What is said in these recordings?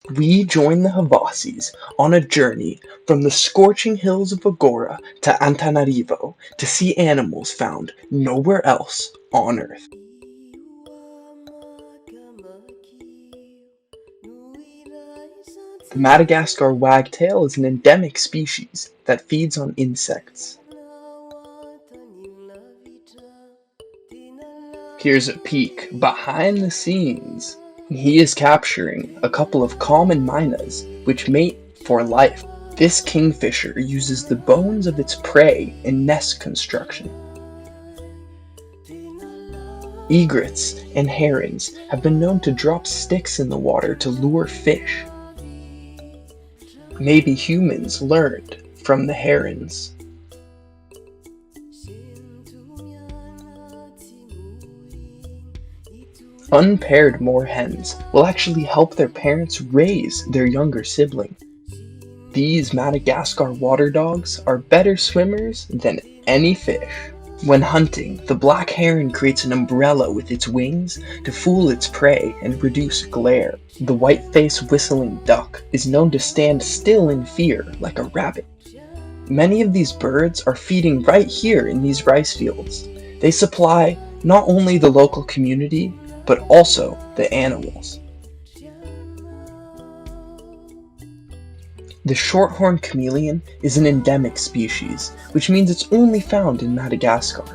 We join the Havasis on a journey from the scorching hills of Agora to Antananarivo to see animals found nowhere else on Earth. The Madagascar wagtail is an endemic species that feeds on insects. Here's a peek behind the scenes. He is capturing a couple of common mynas, which mate for life. This kingfisher uses the bones of its prey in nest construction. Egrets and herons have been known to drop sticks in the water to lure fish. Maybe humans learned from the herons. Unpaired moorhens will actually help their parents raise their younger sibling. These Madagascar water dogs are better swimmers than any fish. When hunting, the black heron creates an umbrella with its wings to fool its prey and reduce glare. The white-faced whistling duck is known to stand still in fear like a rabbit. Many of these birds are feeding right here in these rice fields. They supply not only the local community, but also the animals. The shorthorn chameleon is an endemic species, which means it's only found in Madagascar.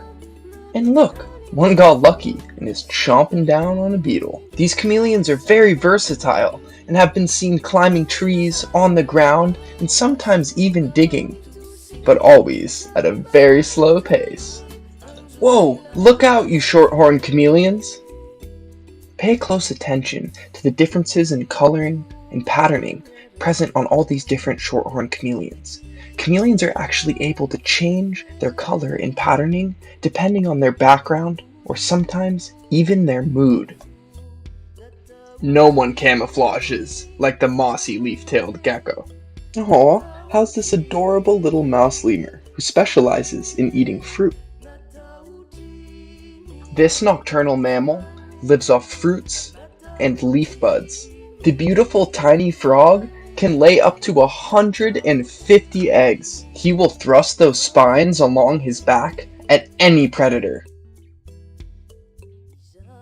And look, one got lucky and is chomping down on a beetle. These chameleons are very versatile and have been seen climbing trees, on the ground, and sometimes even digging, but always at a very slow pace. Whoa, look out, you shorthorn chameleons! Pay close attention to the differences in coloring and patterning present on all these different shorthorn chameleons. Chameleons are actually able to change their color and patterning depending on their background or sometimes even their mood. No one camouflages like the mossy leaf-tailed gecko. Aw, how's this adorable little mouse lemur who specializes in eating fruit? This nocturnal mammal lives off fruits and leaf buds. The beautiful tiny frog can lay up to 150 eggs. He will thrust those spines along his back at any predator.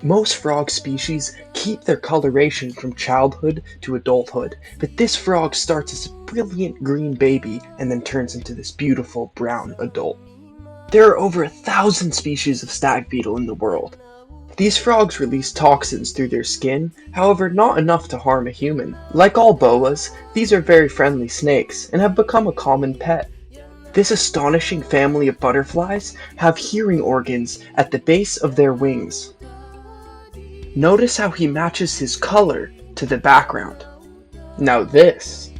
Most frog species keep their coloration from childhood to adulthood, but this frog starts as a brilliant green baby and then turns into this beautiful brown adult. There are over 1,000 species of stag beetle in the world. These frogs release toxins through their skin, however not enough to harm a human. Like all boas, these are very friendly snakes and have become a common pet. This astonishing family of butterflies have hearing organs at the base of their wings. Notice how he matches his color to the background. Now this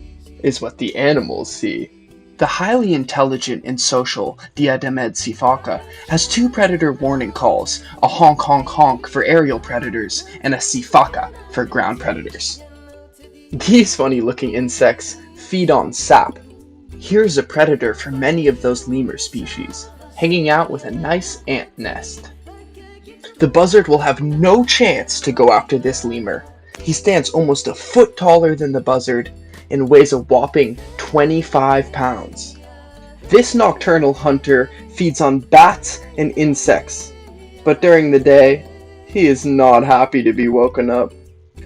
is what the animals see. The highly intelligent and social Diademid sifaka has two predator warning calls, a honk honk honk for aerial predators and a sifaka for ground predators. These funny looking insects feed on sap. Here's a predator for many of those lemur species, hanging out with a nice ant nest. The buzzard will have no chance to go after this lemur. He stands almost a foot taller than the buzzard and weighs a whopping 25 pounds. This nocturnal hunter feeds on bats and insects, but during the day, he is not happy to be woken up.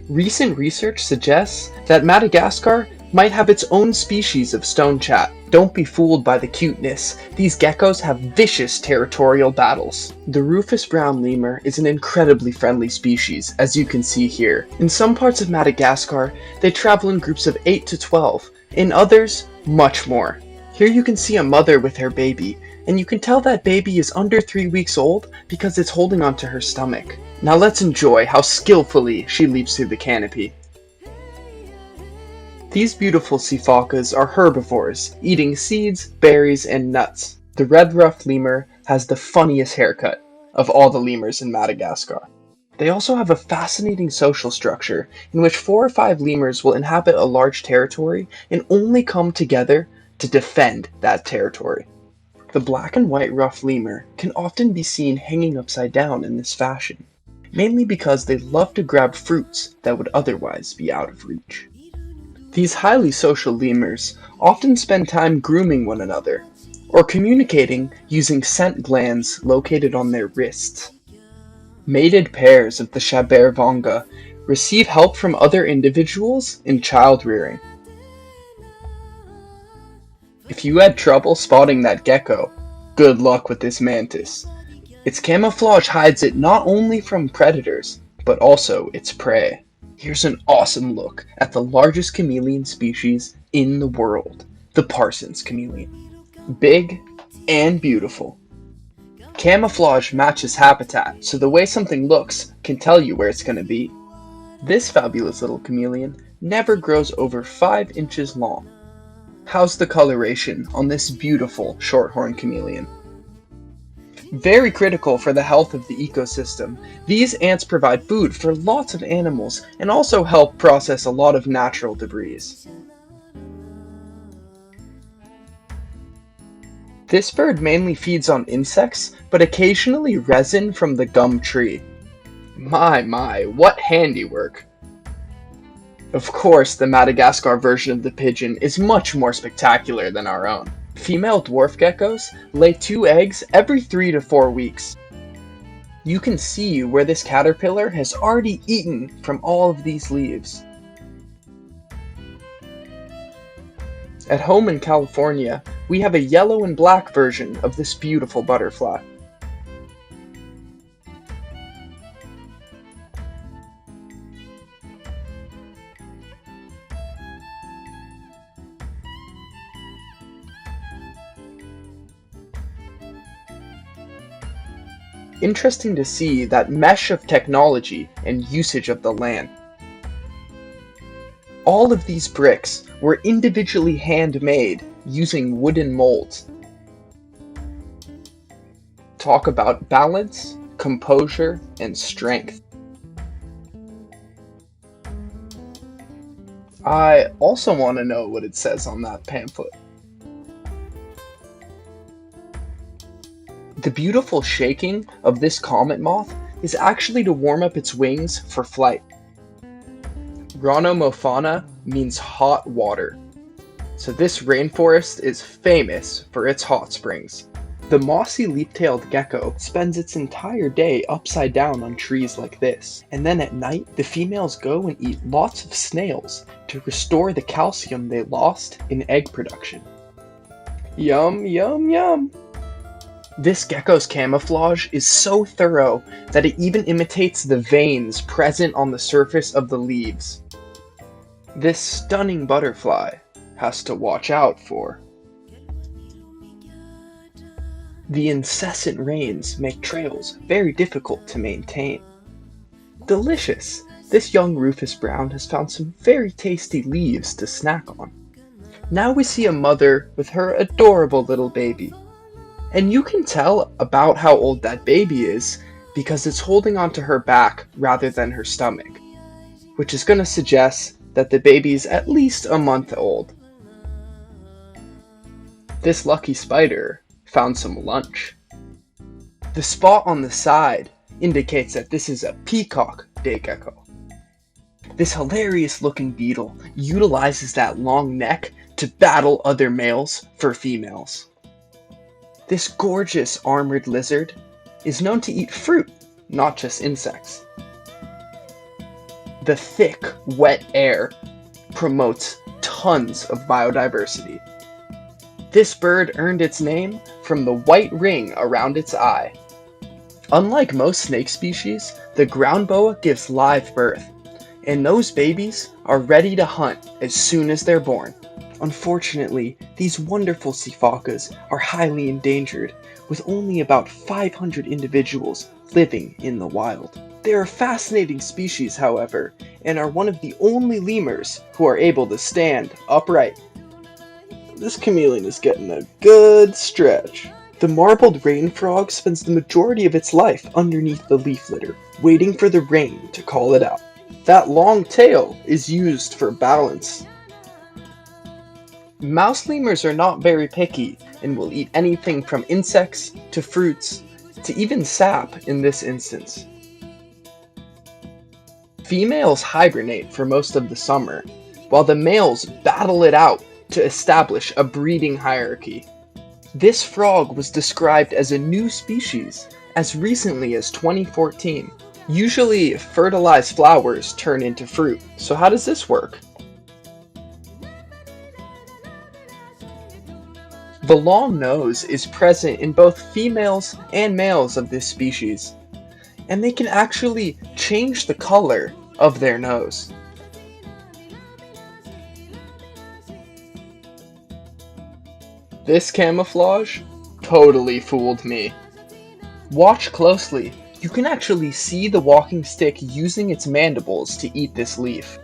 Recent research suggests that Madagascar might have its own species of stonechat. Don't be fooled by the cuteness. These geckos have vicious territorial battles. The rufous brown lemur is an incredibly friendly species, as you can see here. In some parts of Madagascar, they travel in groups of 8 to 12. In others, much more. Here you can see a mother with her baby, and you can tell that baby is under 3 weeks old because it's holding onto her stomach. Now let's enjoy how skillfully she leaps through the canopy. These beautiful sifakas are herbivores, eating seeds, berries, and nuts. The red-ruffed lemur has the funniest haircut of all the lemurs in Madagascar. They also have a fascinating social structure in which 4 or 5 lemurs will inhabit a large territory and only come together to defend that territory. The black and white ruffed lemur can often be seen hanging upside down in this fashion, mainly because they love to grab fruits that would otherwise be out of reach. These highly social lemurs often spend time grooming one another, or communicating using scent glands located on their wrists. Mated pairs of the Chabervonga receive help from other individuals in child rearing. If you had trouble spotting that gecko, good luck with this mantis. Its camouflage hides it not only from predators, but also its prey. Here's an awesome look at the largest chameleon species in the world, the Parsons chameleon. Big and beautiful. Camouflage matches habitat, so the way something looks can tell you where it's going to be. This fabulous little chameleon never grows over 5 inches long. How's the coloration on this beautiful shorthorn chameleon? Very critical for the health of the ecosystem, these ants provide food for lots of animals and also help process a lot of natural debris. This bird mainly feeds on insects, but occasionally resin from the gum tree. My, what handiwork! Of course, the Madagascar version of the pigeon is much more spectacular than our own. Female dwarf geckos lay 2 eggs every 3 to 4 weeks. You can see where this caterpillar has already eaten from all of these leaves. At home in California, we have a yellow and black version of this beautiful butterfly. Interesting to see that mesh of technology and usage of the land. All of these bricks were individually handmade using wooden molds. Talk about balance, composure, and strength. I also want to know what it says on that pamphlet. The beautiful shaking of this comet moth is actually to warm up its wings for flight. Ranomophana means hot water, so this rainforest is famous for its hot springs. The mossy leaf-tailed gecko spends its entire day upside down on trees like this, and then at night the females go and eat lots of snails to restore the calcium they lost in egg production. Yum, yum, yum! This gecko's camouflage is so thorough that it even imitates the veins present on the surface of the leaves. This stunning butterfly has to watch out for. The incessant rains make trails very difficult to maintain. Delicious! This young Rufus Brown has found some very tasty leaves to snack on. Now we see a mother with her adorable little baby. And you can tell about how old that baby is because it's holding onto her back rather than her stomach, which is going to suggest that the baby's at least a month old. This lucky spider found some lunch. The spot on the side indicates that this is a peacock day gecko. This hilarious looking beetle utilizes that long neck to battle other males for females. This gorgeous armored lizard is known to eat fruit, not just insects. The thick, wet air promotes tons of biodiversity. This bird earned its name from the white ring around its eye. Unlike most snake species, the ground boa gives live birth, and those babies are ready to hunt as soon as they're born. Unfortunately, these wonderful sifacas are highly endangered, with only about 500 individuals living in the wild. They are a fascinating species, however, and are one of the only lemurs who are able to stand upright. This chameleon is getting a good stretch. The marbled rain frog spends the majority of its life underneath the leaf litter, waiting for the rain to call it out. That long tail is used for balance. Mouse lemurs are not very picky and will eat anything from insects to fruits to even sap in this instance. Females hibernate for most of the summer, while the males battle it out to establish a breeding hierarchy. This frog was described as a new species as recently as 2014. Usually, fertilized flowers turn into fruit. So how does this work? The long nose is present in both females and males of this species, and they can actually change the color of their nose. This camouflage totally fooled me. Watch closely. You can actually see the walking stick using its mandibles to eat this leaf.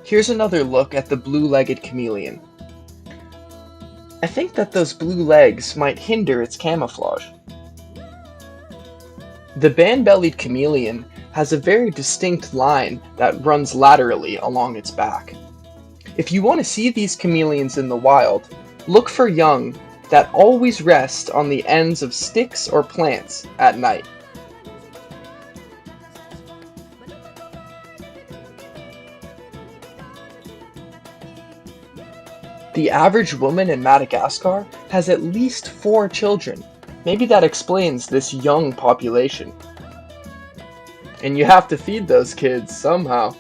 Here's another look at the blue-legged chameleon. I think that those blue legs might hinder its camouflage. The band-bellied chameleon has a very distinct line that runs laterally along its back. If you want to see these chameleons in the wild, look for young that always rest on the ends of sticks or plants at night. The average woman in Madagascar has at least 4 children. Maybe that explains this young population. And you have to feed those kids somehow.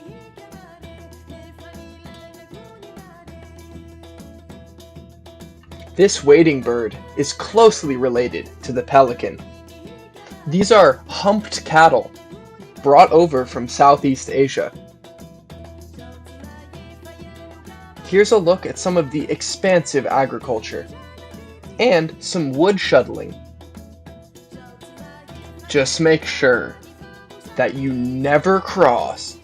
This wading bird is closely related to the pelican. These are humped cattle brought over from Southeast Asia. Here's a look at some of the expansive agriculture and some wood shuttling. Just make sure that you never cross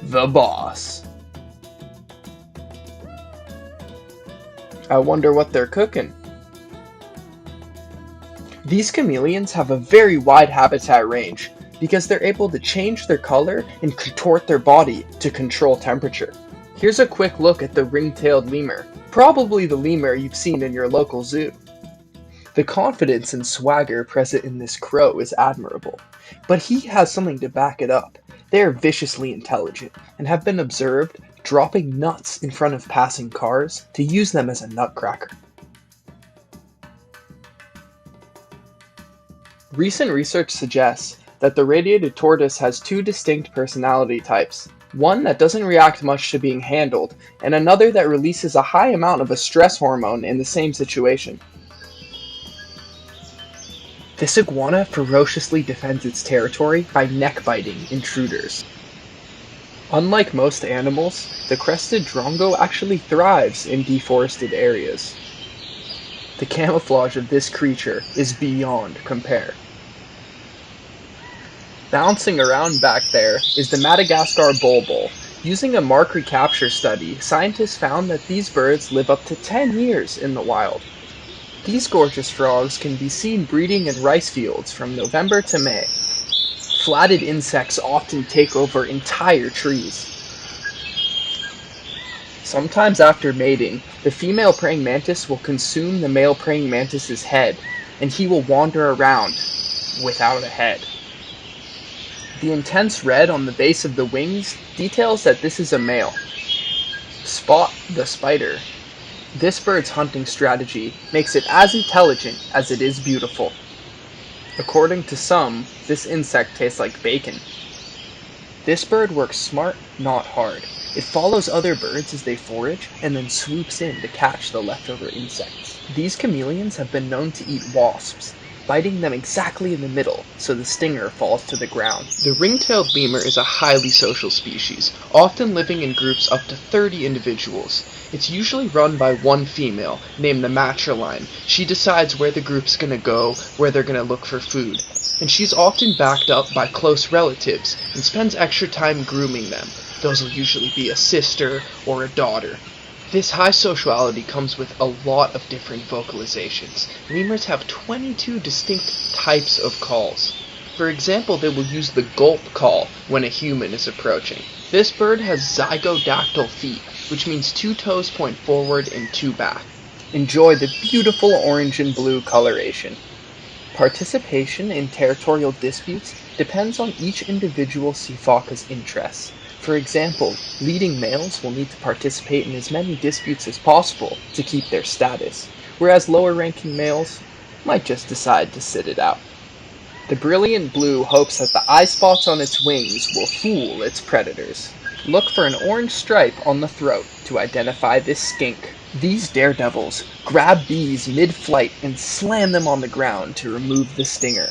the boss. I wonder what they're cooking. These chameleons have a very wide habitat range because they're able to change their color and contort their body to control temperature. Here's a quick look at the ring-tailed lemur, probably the lemur you've seen in your local zoo. The confidence and swagger present in this crow is admirable, but he has something to back it up. They are viciously intelligent and have been observed dropping nuts in front of passing cars to use them as a nutcracker. Recent research suggests that the radiated tortoise has 2 distinct personality types, one that doesn't react much to being handled, and another that releases a high amount of a stress hormone in the same situation. This iguana ferociously defends its territory by neck-biting intruders. Unlike most animals, the crested drongo actually thrives in deforested areas. The camouflage of this creature is beyond compare. Bouncing around back there is the Madagascar bulbul. Using a mark recapture study, scientists found that these birds live up to 10 years in the wild. These gorgeous frogs can be seen breeding in rice fields from November to May. Flatted insects often take over entire trees. Sometimes after mating, the female praying mantis will consume the male praying mantis's head, and he will wander around without a head. The intense red on the base of the wings details that this is a male. Spot the spider. This bird's hunting strategy makes it as intelligent as it is beautiful. According to some, this insect tastes like bacon. This bird works smart, not hard. It follows other birds as they forage and then swoops in to catch the leftover insects. These chameleons have been known to eat wasps, biting them exactly in the middle so the stinger falls to the ground. The ring-tailed lemur is a highly social species, often living in groups up to 30 individuals. It's usually run by one female, named the matriligne. She decides where the group's gonna go, where they're gonna look for food. And she's often backed up by close relatives, and spends extra time grooming them. Those will usually be a sister or a daughter. This high sociality comes with a lot of different vocalizations. Lemurs have 22 distinct types of calls. For example, they will use the gulp call when a human is approaching. This bird has zygodactyl feet, which means 2 toes point forward and 2 back. Enjoy the beautiful orange and blue coloration. Participation in territorial disputes depends on each individual sifaka's interests. For example, leading males will need to participate in as many disputes as possible to keep their status, whereas lower-ranking males might just decide to sit it out. The brilliant blue hopes that the eye spots on its wings will fool its predators. Look for an orange stripe on the throat to identify this skink. These daredevils grab bees mid-flight and slam them on the ground to remove the stinger.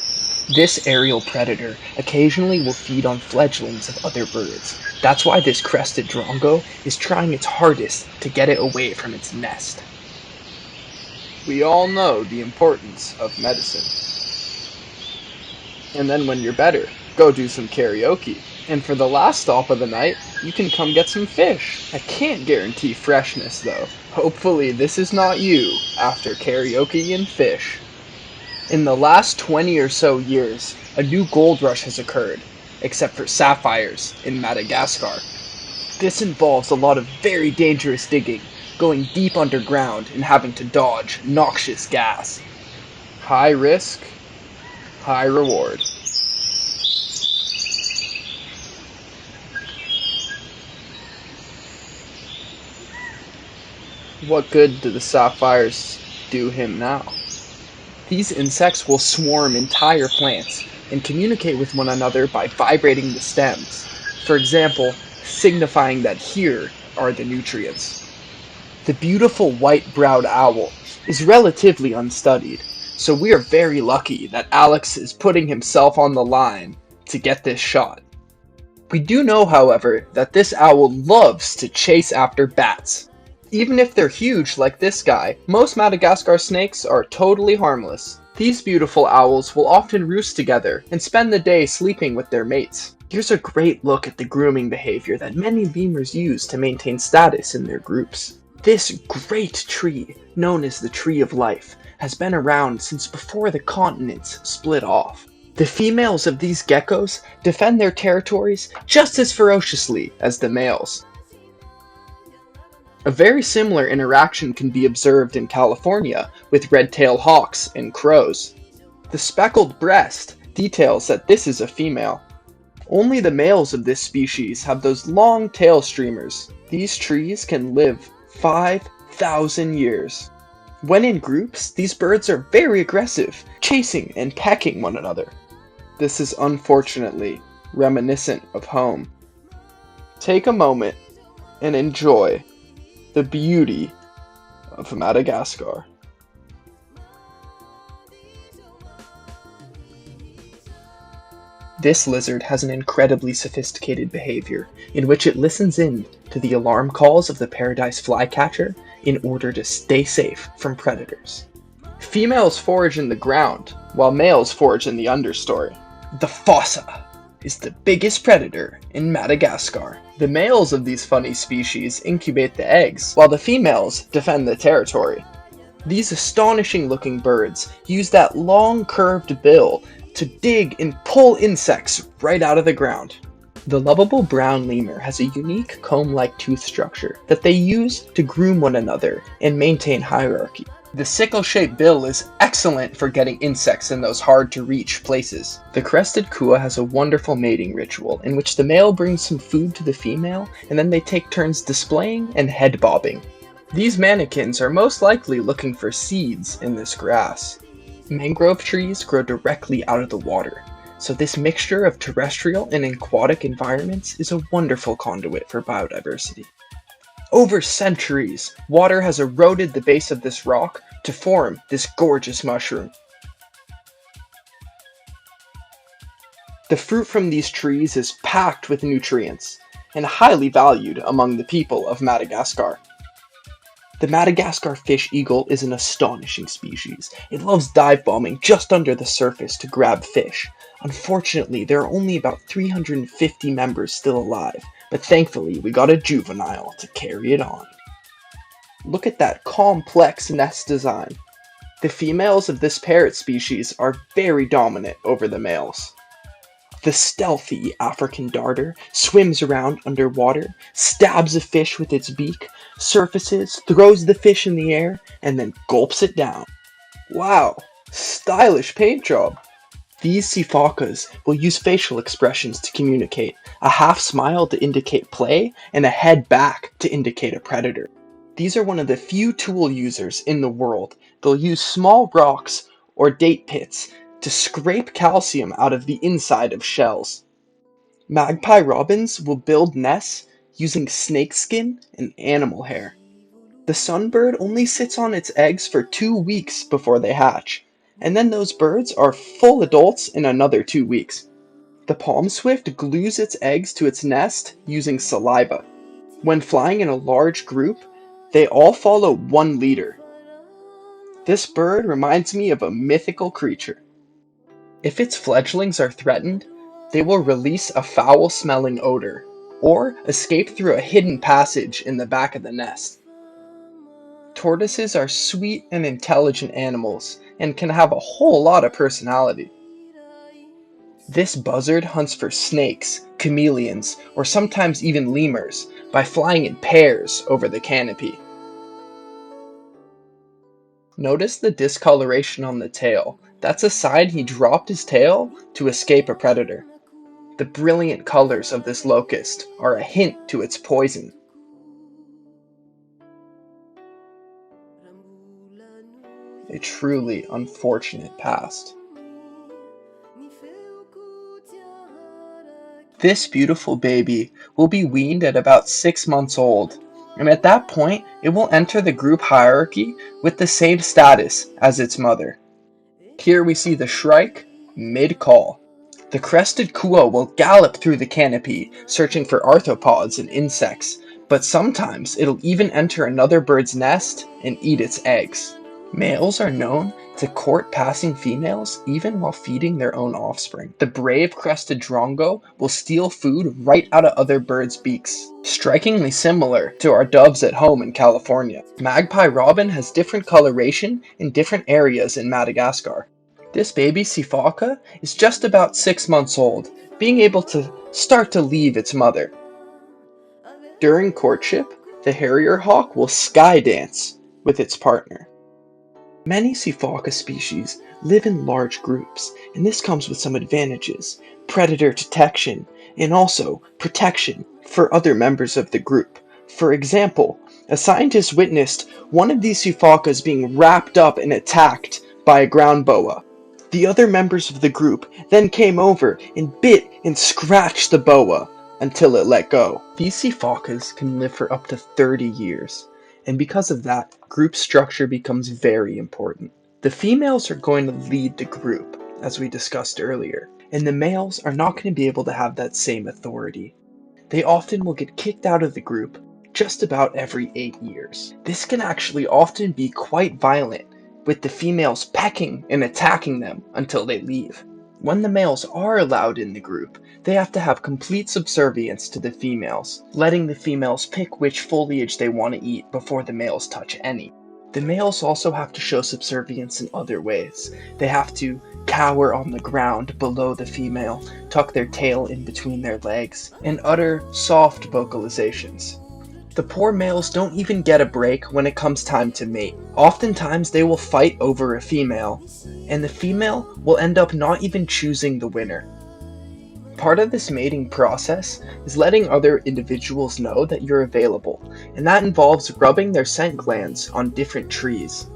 This aerial predator occasionally will feed on fledglings of other birds. That's why this crested drongo is trying its hardest to get it away from its nest. We all know the importance of medicine. And then when you're better, go do some karaoke. And for the last stop of the night, you can come get some fish. I can't guarantee freshness though. Hopefully this is not you after karaoke and fish. In the last 20 or so years, a new gold rush has occurred, except for sapphires in Madagascar. This involves a lot of very dangerous digging, going deep underground and having to dodge noxious gas. High risk, high reward. What good do the sapphires do him now? These insects will swarm entire plants and communicate with one another by vibrating the stems, for example, signifying that here are the nutrients. The beautiful white-browed owl is relatively unstudied, so we are very lucky that Alex is putting himself on the line to get this shot. We do know, however, that this owl loves to chase after bats. Even if they're huge like this guy, most Madagascar snakes are totally harmless. These beautiful owls will often roost together and spend the day sleeping with their mates. Here's a great look at the grooming behavior that many lemurs use to maintain status in their groups. This great tree, known as the Tree of Life, has been around since before the continents split off. The females of these geckos defend their territories just as ferociously as the males. A very similar interaction can be observed in California with red-tailed hawks and crows. The speckled breast details that this is a female. Only the males of this species have those long tail streamers. These trees can live 5,000 years. When in groups, these birds are very aggressive, chasing and pecking one another. This is unfortunately reminiscent of home. Take a moment and enjoy the beauty of Madagascar. This lizard has an incredibly sophisticated behavior, in which it listens in to the alarm calls of the paradise flycatcher in order to stay safe from predators. Females forage in the ground, while males forage in the understory. The fossa is the biggest predator in Madagascar. The males of these funny species incubate the eggs, while the females defend the territory. These astonishing-looking birds use that long curved bill to dig and pull insects right out of the ground. The lovable brown lemur has a unique comb-like tooth structure that they use to groom one another and maintain hierarchy. The sickle-shaped bill is excellent for getting insects in those hard-to-reach places. The crested kua has a wonderful mating ritual in which the male brings some food to the female and then they take turns displaying and head bobbing. These mannequins are most likely looking for seeds in this grass. Mangrove trees grow directly out of the water, so this mixture of terrestrial and aquatic environments is a wonderful conduit for biodiversity. Over centuries, water has eroded the base of this rock to form this gorgeous mushroom. The fruit from these trees is packed with nutrients and highly valued among the people of Madagascar. The Madagascar fish eagle is an astonishing species. It loves dive bombing just under the surface to grab fish. Unfortunately, there are only about 350 members still alive, but thankfully we got a juvenile to carry it on. Look at that complex nest design. The females of this parrot species are very dominant over the males. The stealthy African darter swims around underwater, stabs a fish with its beak, surfaces, throws the fish in the air, and then gulps it down. Wow, stylish paint job. These sifakas will use facial expressions to communicate, a half smile to indicate play, and a head back to indicate a predator. These are one of the few tool users in the world. They'll use small rocks or date pits to scrape calcium out of the inside of shells. Magpie robins will build nests using snakeskin and animal hair. The sunbird only sits on its eggs for 2 weeks before they hatch, and then those birds are full adults in another 2 weeks. The palm swift glues its eggs to its nest using saliva. When flying in a large group, they all follow one leader. This bird reminds me of a mythical creature. If its fledglings are threatened, they will release a foul-smelling odor, or escape through a hidden passage in the back of the nest. Tortoises are sweet and intelligent animals, and can have a whole lot of personality. This buzzard hunts for snakes, chameleons, or sometimes even lemurs, by flying in pairs over the canopy. Notice the discoloration on the tail. That's a sign he dropped his tail to escape a predator. The brilliant colors of this locust are a hint to its poison. A truly unfortunate past. This beautiful baby will be weaned at about 6 months old, and at that point it will enter the group hierarchy with the same status as its mother. Here we see the shrike mid-call. The crested kua will gallop through the canopy, searching for arthropods and insects, but sometimes it'll even enter another bird's nest and eat its eggs. Males are known to court passing females even while feeding their own offspring. The brave crested drongo will steal food right out of other birds' beaks, strikingly similar to our doves at home in California. Magpie robin has different coloration in different areas in Madagascar. This baby sifaka is just about 6 months old, being able to start to leave its mother. During courtship, the harrier hawk will sky dance with its partner. Many sifaka species live in large groups, and this comes with some advantages: predator detection, and also protection for other members of the group. For example, a scientist witnessed one of these sifakas being wrapped up and attacked by a ground boa. The other members of the group then came over and bit and scratched the boa until it let go. These sifakas can live for up to 30 years. And because of that, group structure becomes very important. The females are going to lead the group, as we discussed earlier, and the males are not going to be able to have that same authority. They often will get kicked out of the group just about every 8 years. This can actually often be quite violent, with the females pecking and attacking them until they leave. When the males are allowed in the group, they have to have complete subservience to the females, letting the females pick which foliage they want to eat before the males touch any. The males also have to show subservience in other ways. They have to cower on the ground below the female, tuck their tail in between their legs, and utter soft vocalizations. The poor males don't even get a break when it comes time to mate. Oftentimes they will fight over a female, and the female will end up not even choosing the winner. Part of this mating process is letting other individuals know that you're available, and that involves rubbing their scent glands on different trees.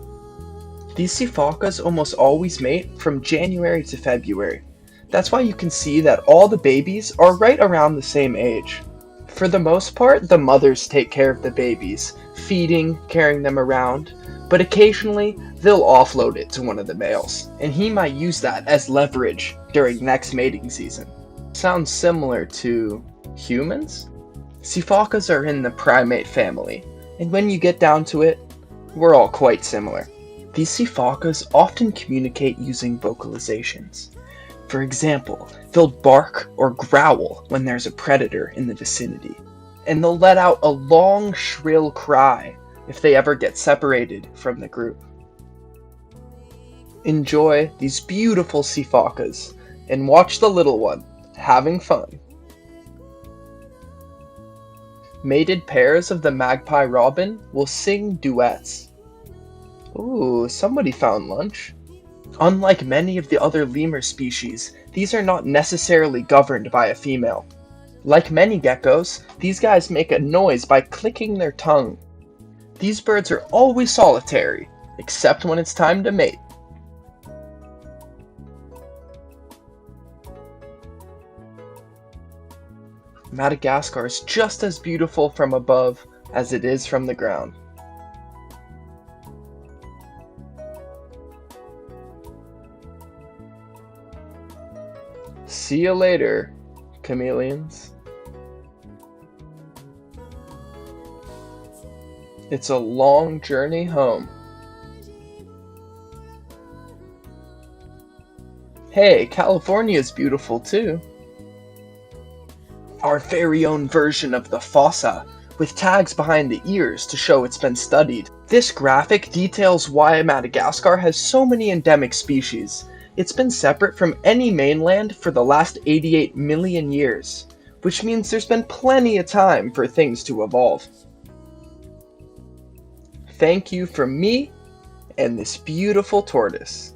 These sifakas almost always mate from January to February. That's why you can see that all the babies are right around the same age. For the most part, the mothers take care of the babies, feeding, carrying them around, but occasionally they'll offload it to one of the males, and he might use that as leverage during next mating season. Sounds similar to humans? Sifakas are in the primate family, and when you get down to it, we're all quite similar. These sifakas often communicate using vocalizations. For example, they'll bark or growl when there's a predator in the vicinity, and they'll let out a long, shrill cry if they ever get separated from the group. Enjoy these beautiful sifakas, and watch the little one having fun. Mated pairs of the magpie robin will sing duets. Ooh, somebody found lunch. Unlike many of the other lemur species, these are not necessarily governed by a female. Like many geckos, these guys make a noise by clicking their tongue. These birds are always solitary, except when it's time to mate. Madagascar is just as beautiful from above as it is from the ground. See you later, chameleons. It's a long journey home. Hey, California's beautiful too. Our very own version of the fossa, with tags behind the ears to show it's been studied. This graphic details why Madagascar has so many endemic species. It's been separate from any mainland for the last 88 million years, which means there's been plenty of time for things to evolve. Thank you from me and this beautiful tortoise.